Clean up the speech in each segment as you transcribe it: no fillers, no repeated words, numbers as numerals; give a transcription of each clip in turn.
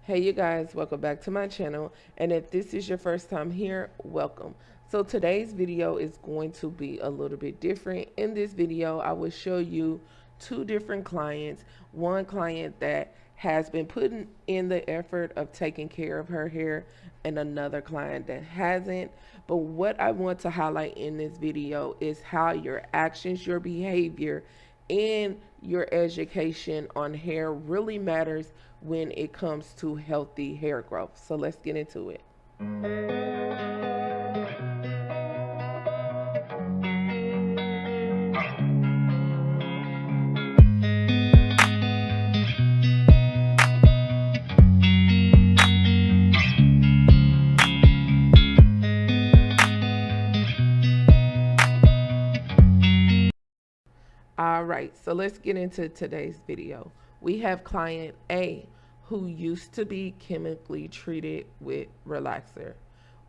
Hey you guys, welcome back to my channel, and if this is your first time here, welcome. So today's video is going to be a little bit different. In this video I will show you two different clients. One client that has been putting in the effort of taking care of her hair, and another client that hasn't. But what I want to highlight in this video is how your actions, your behavior, and your education on hair really matters when it comes to healthy hair growth. So let's get into it. All right, so let's get into today's video. We have client A who used to be chemically treated with relaxer.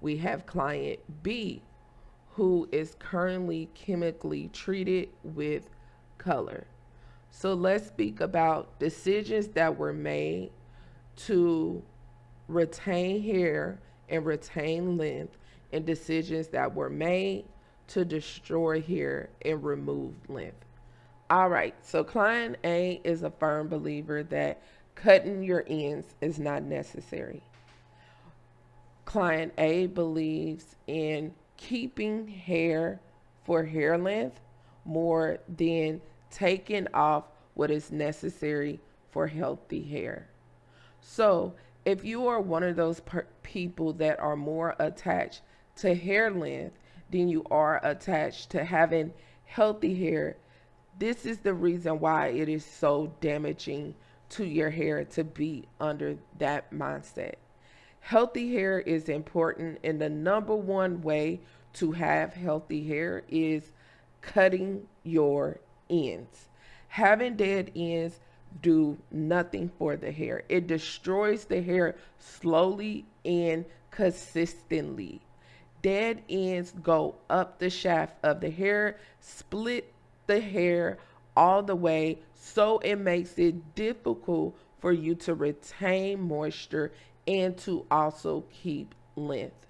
We have client B who is currently chemically treated with color. So let's speak about decisions that were made to retain hair and retain length, and decisions that were made to destroy hair and remove length. All right, so client A is a firm believer that cutting your ends is not necessary. Client A believes in keeping hair for hair length more than taking off what is necessary for healthy hair. So, if you are one of those people that are more attached to hair length than you are attached to having healthy hair, this is the reason why it is so damaging to your hair to be under that mindset. Healthy hair is important, and the number one way to have healthy hair is cutting your ends. Having dead ends do nothing for the hair. It destroys the hair slowly and consistently. Dead ends go up the shaft of the hair, split the hair all the way, so it makes it difficult for you to retain moisture and to also keep length.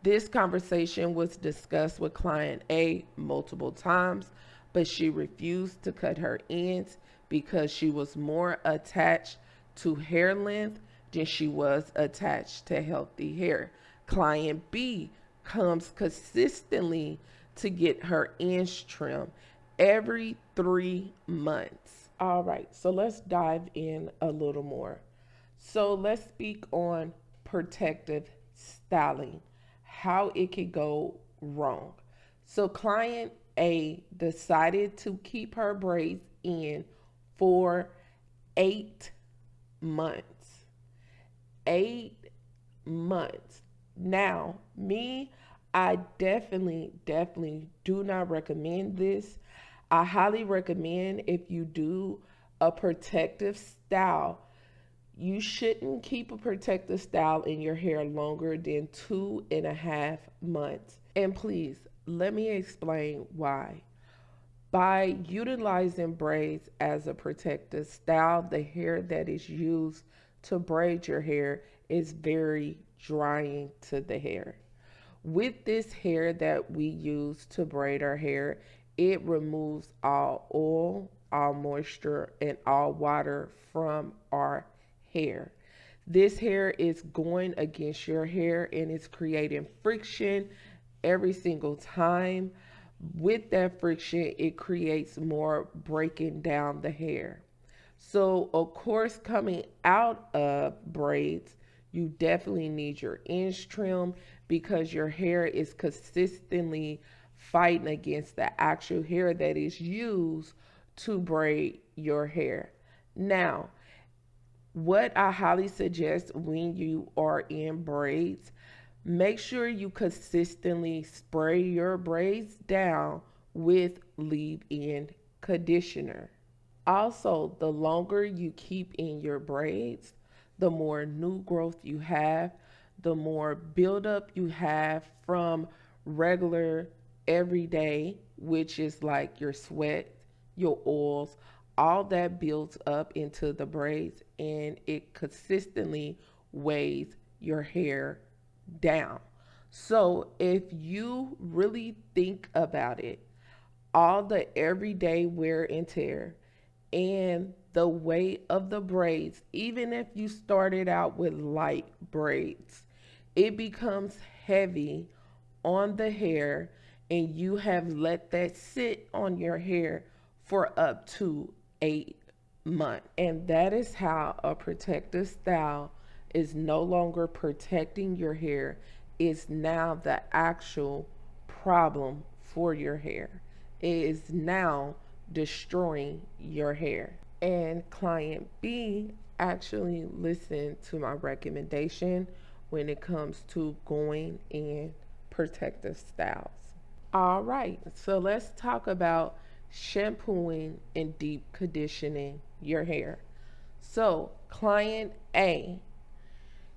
This conversation was discussed with client A multiple times, but she refused to cut her ends because she was more attached to hair length than she was attached to healthy hair. Client B comes consistently to get her ends trimmed every 3 months. All right, so let's dive in a little more. So let's speak on protective styling, how it could go wrong. So client A decided to keep her braids in for 8 months. 8 months. Now, me, I definitely do not recommend this. I highly recommend, if you do a protective style, you shouldn't keep a protective style in your hair longer than 2.5 months. And please, let me explain why. By utilizing braids as a protective style, the hair that is used to braid your hair is very drying to the hair. With this hair that we use to braid our hair, it removes all oil, all moisture, and all water from our hair. This hair is going against your hair and it's creating friction every single time. With that friction, it creates more breaking down the hair. So, of course, coming out of braids, you definitely need your ends trim because your hair is consistently fighting against the actual hair that is used to braid your hair. Now, what I highly suggest when you are in braids, make sure you consistently spray your braids down with leave-in conditioner. Also, the longer you keep in your braids, the more new growth you have, the more buildup you have from regular everyday, which is like your sweat, your oils, all that builds up into the braids and it consistently weighs your hair down. So if you really think about it, all the everyday wear and tear and the weight of the braids, even if you started out with light braids, it becomes heavy on the hair, and you have let that sit on your hair for up to 8 months. And that is how a protective style is no longer protecting your hair, it's now the actual problem for your hair. It is now destroying your hair. And client B actually listened to my recommendation when it comes to going in protective styles. All right, so let's talk about shampooing and deep conditioning your hair. So, client A,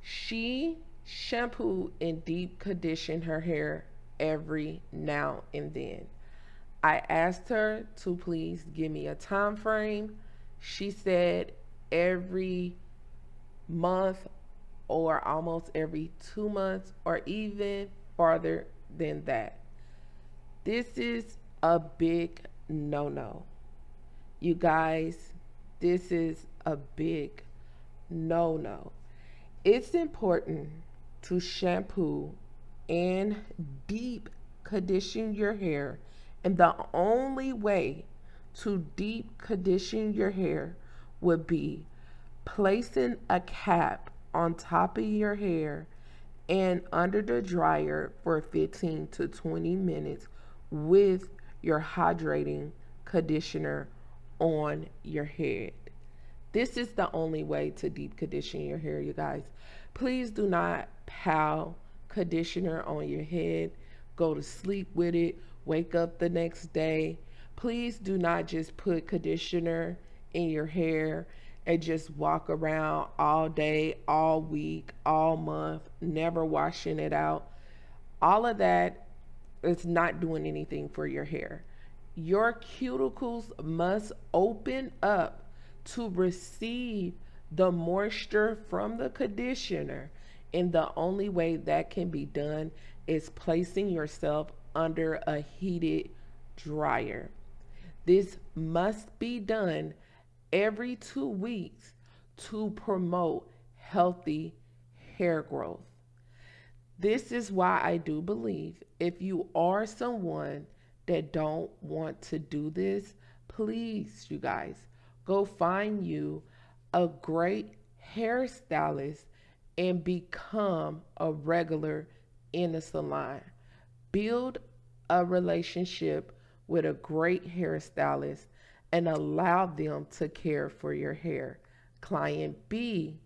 she shampooed and deep conditioned her hair every now and then. I asked her to please give me a time frame. She said every month or almost every 2 months or even farther than that. This is a big no no. You guys, this is a big no no. It's important to shampoo and deep condition your hair. And the only way to deep condition your hair would be placing a cap on top of your hair and under the dryer for 15 to 20 minutes with your hydrating conditioner on your head. This is the only way to deep condition your hair, you guys. Please do not pile conditioner on your head, go to sleep with it, wake up the next day. Please do not just put conditioner in your hair and just walk around all day, all week, all month, never washing it out. All of that is not doing anything for your hair. Your cuticles must open up to receive the moisture from the conditioner. And the only way that can be done is placing yourself under a heated dryer. This must be done every 2 weeks to promote healthy hair growth. This is why I do believe if you are someone that don't want to do this, please, you guys, go find you a great hairstylist and become a regular in a salon. Build a relationship with a great hairstylist and allow them to care for your hair. Client B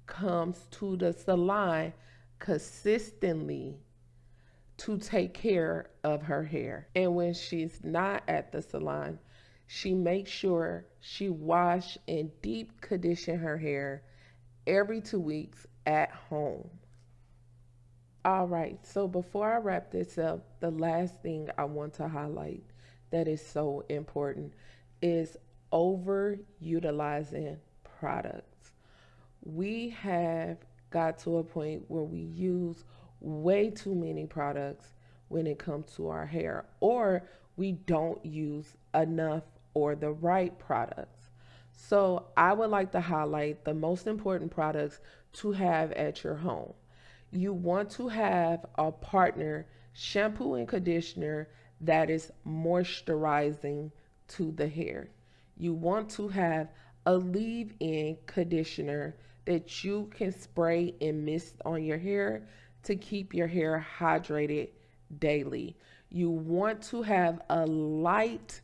comes to the salon consistently to take care of her hair. And when she's not at the salon, she makes sure she wash and deep condition her hair every 2 weeks at home. All right, so before I wrap this up, the last thing I want to highlight that is so important is overutilizing products. We have got to a point where we use way too many products when it comes to our hair, or we don't use enough or the right products. So, I would like to highlight the most important products to have at your home. You want to have a partner shampoo and conditioner that is moisturizing to the hair. You want to have a leave in conditioner that you can spray and mist on your hair to keep your hair hydrated daily. You want to have a light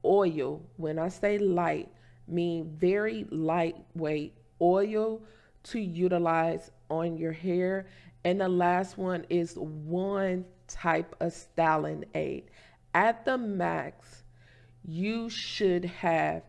oil. When I say light, mean very lightweight oil to utilize on your hair. And the last one is one type of styling aid. At the max, you should have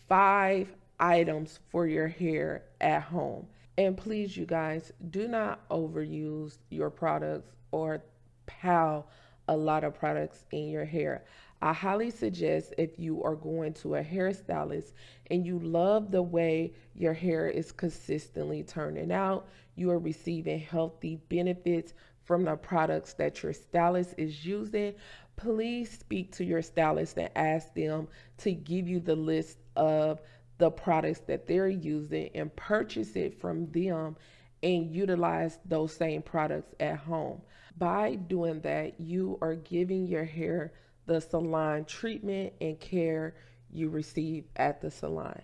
5 items for your hair at home. And please, you guys, do not overuse your products or pile a lot of products in your hair. I highly suggest if you are going to a hairstylist and you love the way your hair is consistently turning out, you are receiving healthy benefits from the products that your stylist is using, please speak to your stylist and ask them to give you the list of the products that they're using and purchase it from them and utilize those same products at home. By doing that, you are giving your hair the salon treatment and care you receive at the salon.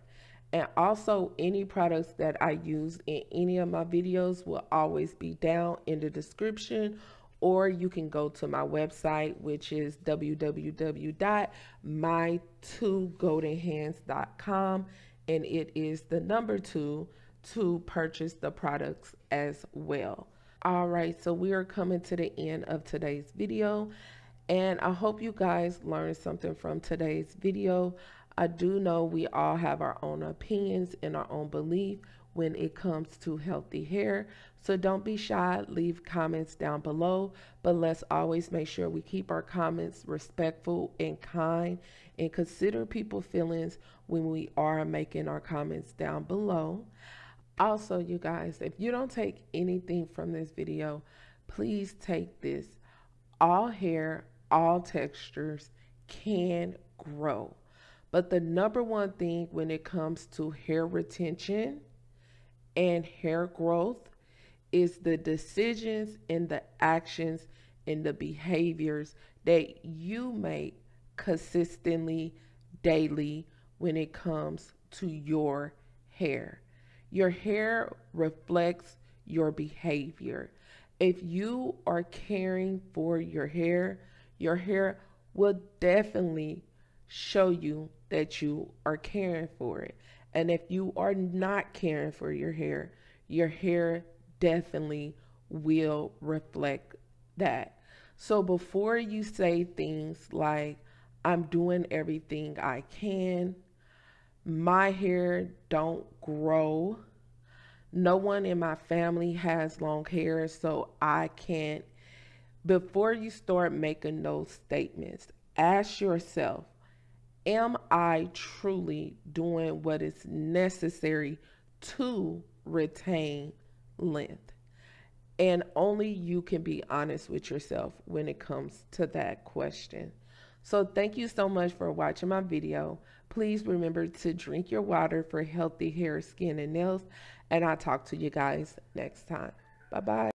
And also, any products that I use in any of my videos will always be down in the description, or you can go to my website, which is www.my2goldenhands.com, and it is the number two to purchase the products as well. All right, so we are coming to the end of today's video, and I hope you guys learned something from today's video. I do know we all have our own opinions and our own belief when it comes to healthy hair. So don't be shy, leave comments down below, but let's always make sure we keep our comments respectful and kind and consider people's feelings when we are making our comments down below. Also, you guys, if you don't take anything from this video, please take this. All hair, all textures can grow. But the number one thing when it comes to hair retention and hair growth is the decisions and the actions and the behaviors that you make consistently daily when it comes to your hair. Your hair reflects your behavior. If you are caring for your hair will definitely show you that you are caring for it. And if you are not caring for your hair definitely will reflect that. So before you say things like, I'm doing everything I can, my hair don't grow, no one in my family has long hair, so I can't. Before you start making those statements, ask yourself, am I truly doing what is necessary to retain length? And only you can be honest with yourself when it comes to that question. So thank you so much for watching my video. Please remember to drink your water for healthy hair, skin, and nails. And I'll talk to you guys next time. Bye bye.